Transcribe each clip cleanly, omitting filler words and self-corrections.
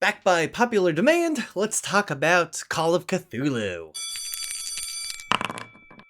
Backed by popular demand, let's talk about Call of Cthulhu.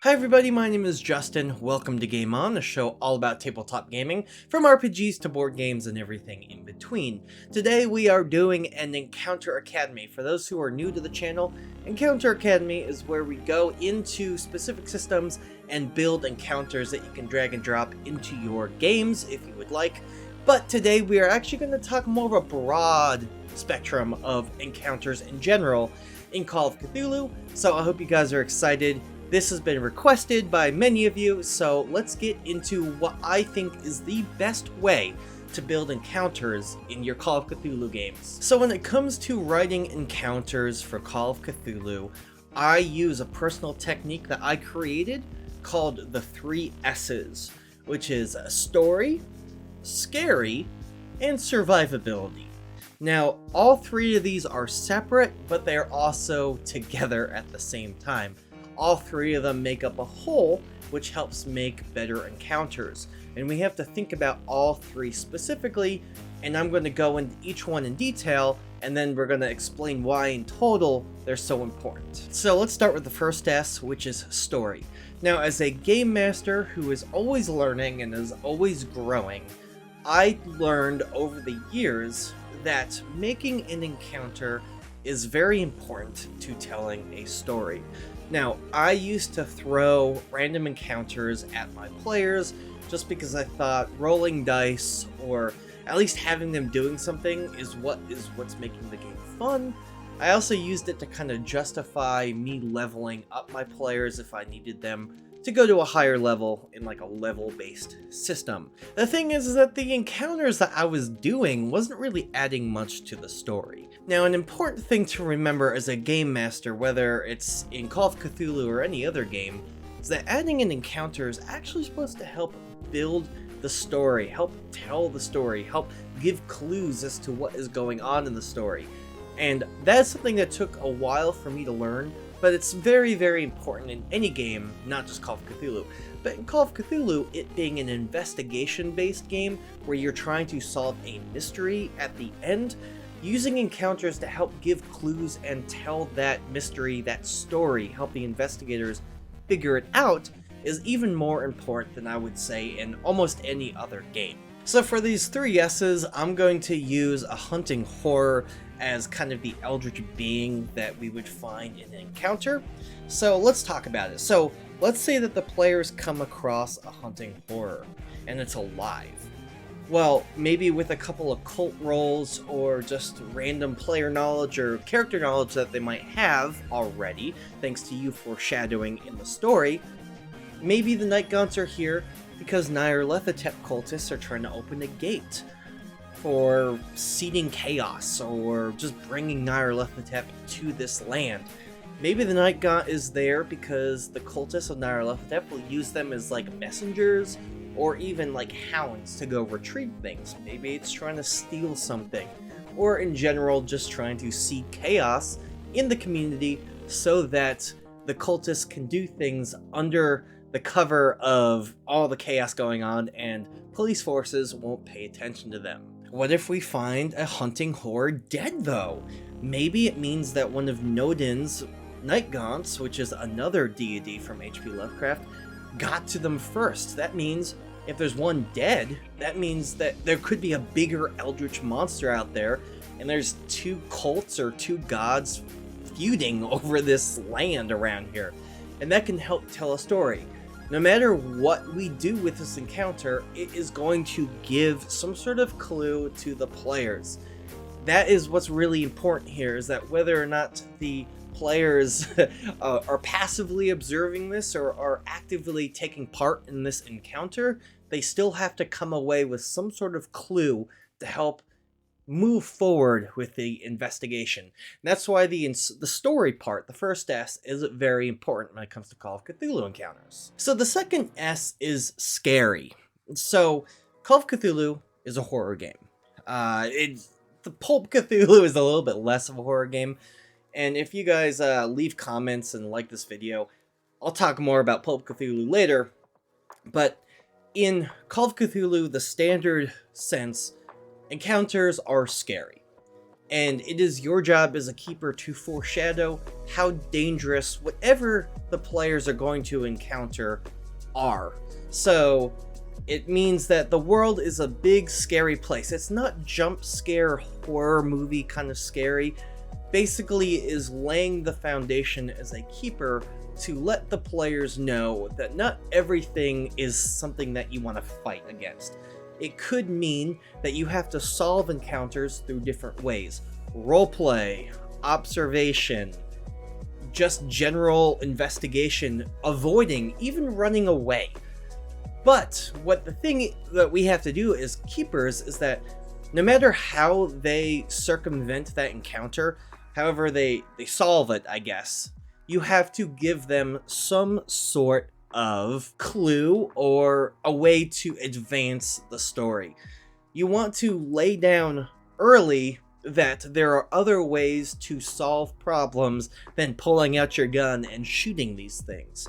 Hi everybody, my name is Justin. Welcome to Game On, a show all about tabletop gaming, from RPGs to board games and everything in between. Today we are doing an Encounter Academy. For those who are new to the channel, Encounter Academy is where we go into specific systems and build encounters that you can drag and drop into your games if you would like. But today we are actually going to talk more of a broad spectrum of encounters in general in Call of Cthulhu, so I hope you guys are excited. This has been requested by many of you, so let's get into what I think is the best way to build encounters in your Call of Cthulhu games. So when it comes to writing encounters for Call of Cthulhu, I use a personal technique that I created called the 3 S's, which is story, scary, and survivability. Now, all 3 of these are separate, but they are also together at the same time. All 3 of them make up a whole, which helps make better encounters. And we have to think about all 3 specifically, and I'm going to go into each one in detail, and then we're going to explain why in total they're so important. So let's start with the first S, which is story. Now, as a game master who is always learning and is always growing, I learned over the years that making an encounter is very important to telling a story. Now, I used to throw random encounters at my players just because I thought rolling dice, or at least having them doing something, is what's making the game fun. I also used it to kind of justify me leveling up my players if I needed them to go to a higher level in like a level-based system. The thing is that the encounters that I was doing wasn't really adding much to the story. Now, an important thing to remember as a game master, whether it's in Call of Cthulhu or any other game, is that adding an encounter is actually supposed to help build the story, help tell the story, help give clues as to what is going on in the story. And that's something that took a while for me to learn, but it's very, very important in any game, not just Call of Cthulhu. But in Call of Cthulhu, it being an investigation-based game where you're trying to solve a mystery at the end, using encounters to help give clues and tell that mystery, that story, help the investigators figure it out, is even more important than I would say in almost any other game. So for these 3 S's, I'm going to use a hunting horror as kind of the eldritch being that we would find in an encounter. So let's talk about it. So let's say that the players come across a hunting horror and it's alive. Well, maybe with a couple of cult rolls or just random player knowledge or character knowledge that they might have already, thanks to you foreshadowing in the story, maybe the Night Gaunts are here because Nyarlathotep cultists are trying to open a gate for seeding chaos or just bringing Nyarlathotep to this land. Maybe the Night Gaunt is there because the cultists of Nyarlathotep will use them as like messengers or even like hounds to go retrieve things. Maybe it's trying to steal something, or in general just trying to seed chaos in the community so that the cultists can do things under the cover of all the chaos going on and police forces won't pay attention to them. What if we find a hunting horror dead though? Maybe it means that one of Nodin's Night Gaunts, which is another deity from H.P. Lovecraft, got to them first. That means if there's one dead, that means that there could be a bigger eldritch monster out there, and there's 2 cults or 2 gods feuding over this land around here. And that can help tell a story. No matter what we do with this encounter, it is going to give some sort of clue to the players. That is what's really important here, is that whether or not the players are passively observing this or are actively taking part in this encounter, they still have to come away with some sort of clue to help move forward with the investigation. And that's why the story part, the first S, is very important when it comes to Call of Cthulhu encounters. So the second S is scary. So Call of Cthulhu is a horror game. The Pulp Cthulhu is a little bit less of a horror game. And if you guys leave comments and like this video, I'll talk more about Pulp Cthulhu later. But in Call of Cthulhu, the standard sense, encounters are scary. and it is your job as a keeper to foreshadow how dangerous whatever the players are going to encounter are. So it means that the world is a big scary place. It's not jump scare horror movie kind of scary. Basically is laying the foundation as a keeper to let the players know that not everything is something that you want to fight against. It could mean that you have to solve encounters through different ways. Roleplay, observation, just general investigation, avoiding, even running away. But what the thing that we have to do as keepers is that no matter how they circumvent that encounter, however they solve it, I guess, you have to give them some sort of clue or a way to advance the story. You want to lay down early that there are other ways to solve problems than pulling out your gun and shooting these things.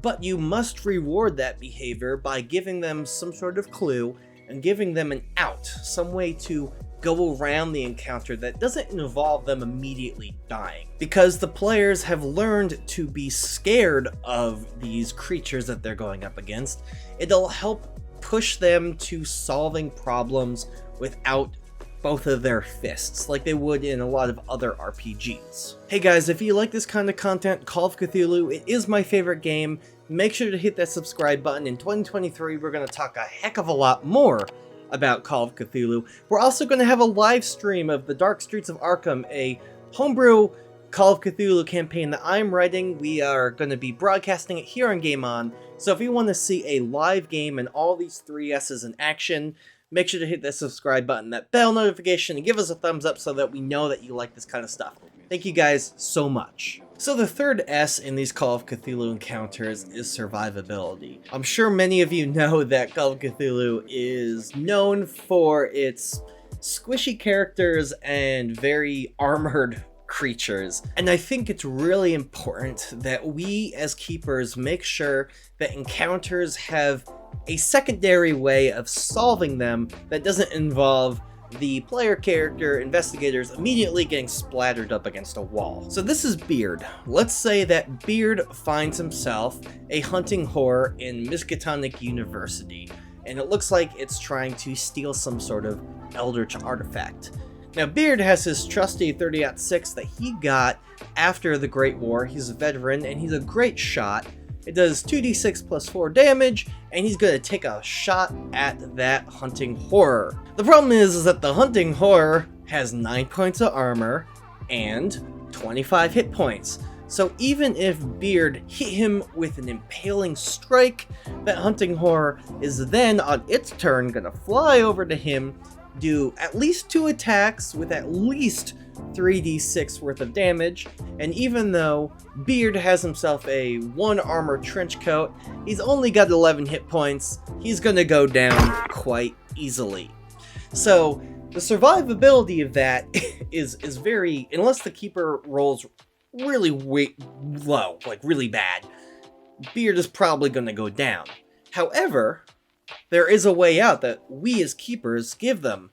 But you must reward that behavior by giving them some sort of clue and giving them an out, some way to go around the encounter that doesn't involve them immediately dying. Because the players have learned to be scared of these creatures that they're going up against, it'll help push them to solving problems without both of their fists, like they would in a lot of other RPGs. Hey guys, if you like this kind of content, Call of Cthulhu, it is my favorite game. Make sure to hit that subscribe button. In 2023, we're going to talk a heck of a lot more about Call of Cthulhu. We're also going to have a live stream of The Dark Streets of Arkham, a homebrew Call of Cthulhu campaign that I'm writing. We are going to be broadcasting it here on Game On, so if you want to see a live game and all these 3 S's in action, make sure to hit that subscribe button, that bell notification, and give us a thumbs up so that we know that you like this kind of stuff. Thank you guys so much. So the third S in these Call of Cthulhu encounters is survivability. I'm sure many of you know that Call of Cthulhu is known for its squishy characters and very armored creatures. And I think it's really important that we as keepers make sure that encounters have a secondary way of solving them that doesn't involve the player character investigators immediately getting splattered up against a wall. So this is Beard. Let's say that Beard finds himself a hunting horror in Miskatonic University, and it looks like it's trying to steal some sort of eldritch artifact. Now Beard has his trusty 30-06 that he got after the Great War. He's a veteran and he's a great shot. It does 2d6 plus 4 damage, and he's going to take a shot at that hunting horror. The problem is that the hunting horror has 9 points of armor and 25 hit points. So even if Beard hit him with an impaling strike, that hunting horror is then on its turn going to fly over to him, do at least 2 attacks with at least 3d6 worth of damage, and even though Beard has himself a 1 armor trench coat, he's only got 11 hit points. He's gonna go down quite easily. So the survivability of that is very, unless the keeper rolls really low, like really bad, Beard is probably gonna go down. However, there is a way out that we as keepers give them.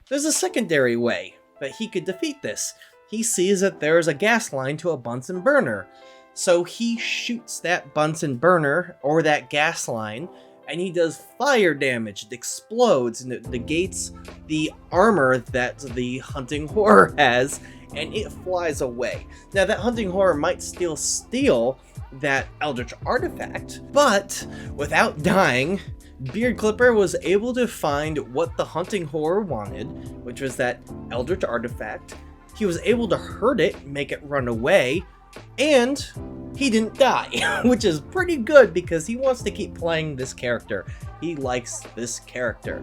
There's a secondary way that he could defeat this. He sees that there is a gas line to a Bunsen burner, so he shoots that Bunsen burner or that gas line, and he does fire damage. It explodes and it negates the armor that the hunting horror has, and it flies away. Now that hunting horror might still steal that eldritch artifact, but without dying, Beard Clipper was able to find what the hunting horror wanted, which was that eldritch artifact. He was able to hurt it, make it run away, and he didn't die, which is pretty good because he wants to keep playing this character. He likes this character.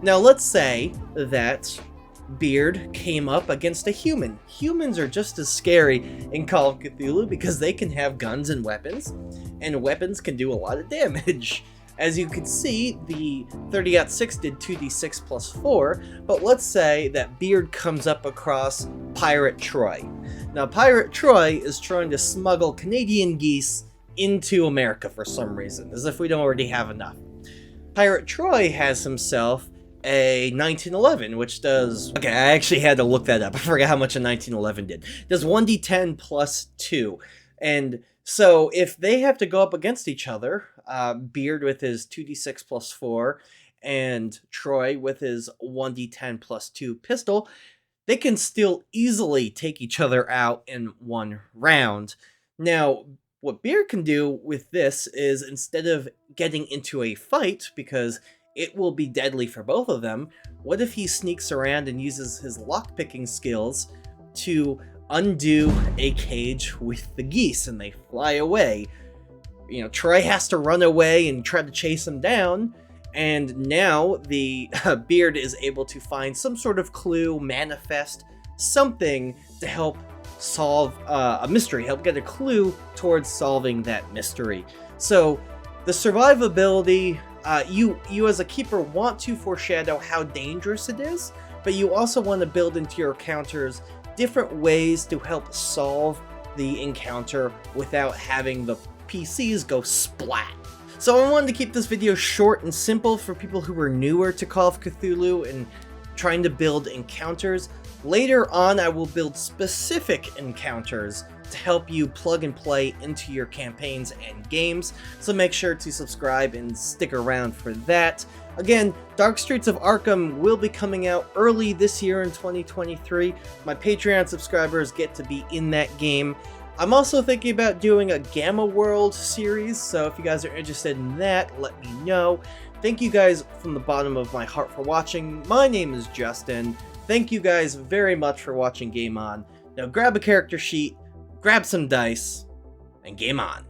Now let's say that Beard came up against a human. Humans are just as scary in Call of Cthulhu because they can have guns and weapons can do a lot of damage. As you can see, the 30-06 did 2d6 plus 4, but let's say that Beard comes up across Pirate Troy. Now, Pirate Troy is trying to smuggle Canadian geese into America for some reason, as if we don't already have enough. Pirate Troy has himself a 1911, which does... Okay, I actually had to look that up. I forgot how much a 1911 did. It does 1d10 plus 2. And so if they have to go up against each other, Beard with his 2d6 plus 4, and Troy with his 1d10 plus 2 pistol, they can still easily take each other out in one round. Now, what Beard can do with this is, instead of getting into a fight, because it will be deadly for both of them, what if he sneaks around and uses his lockpicking skills to undo a cage with the geese and they fly away? You know, Troy has to run away and try to chase him down, and now the Beard is able to find some sort of clue, manifest something to help solve a mystery, help get a clue towards solving that mystery. So the survivability, you as a keeper want to foreshadow how dangerous it is, but you also want to build into your encounters different ways to help solve the encounter without having the PCs go splat. So I wanted to keep this video short and simple for people who are newer to Call of Cthulhu and trying to build encounters. Later on, I will build specific encounters to help you plug and play into your campaigns and games, so make sure to subscribe and stick around for that. Again, Dark Streets of Arkham will be coming out early this year in 2023. My Patreon subscribers get to be in that game. I'm also thinking about doing a Gamma World series, so if you guys are interested in that, let me know. Thank you guys from the bottom of my heart for watching. My name is Justin. Thank you guys very much for watching Game On. Now grab a character sheet, grab some dice, and game on.